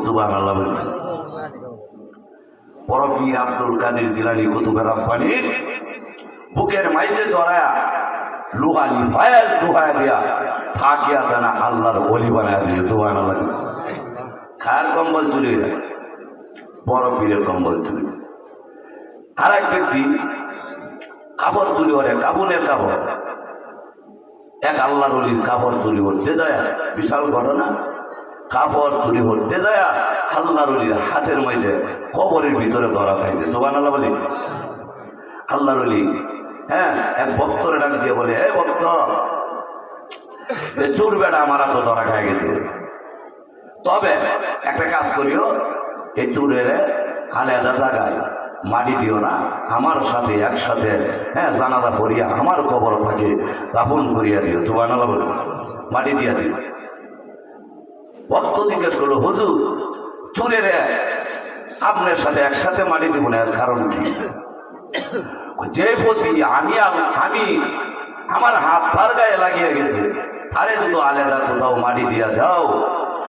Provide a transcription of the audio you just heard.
সুবহানাল্লাহ। পীর আব্দুল কাদের জিলানী কুতুবে রাব্বানীর বুকের মাইজে ধরায়া লুহানি ফায়াল দুহায়া দিয়া থাকি আছে না আল্লাহর ওলি বানায় দিয়েছে। সুবহানাল্লাহ। কার কম্বল চুরি? বড় পীরের কম্বল চুরি। আর এক ব্যক্তি কাপড় চুরি করে, কাবুনের কাপড়, এক আল্লাহর ওলির কাপড় চুরি করতে যায়, বিশাল ঘটনা। কাপড় চুরি করতে যায় আল্লাহর ওলির হাতের মধ্যে কবরের ভিতরে ধরা খাইছে। সুবহানাল্লাহ বলি। আল্লাহর ওলি এক ভক্তরে ডাক দিয়ে বলে, হে ভক্ত, চোর বেড়া আমার তো ধরা খাই গেছে, তবে একটা কাজ করিও, এই চোরের আলাদা জায়গায় মাটি দিও না, আমার সাথে একসাথে জানাজা করিয়া আমার কবর থাকে দাফন করিয়া দিও। সুবহানাল্লাহ বলে। মাটি দিয়া দিও। ভক্ত জিজ্ঞেস করলো, হুজুর, চোরের আপনার সাথে একসাথে মাটি দিব না, এর কারণ কি? যে প্রতি আমি আমার হাত তার গায়ে লাগিয়ে গেছে, তারে যদি আলাদা কোথাও মাটি দিয়া যাও,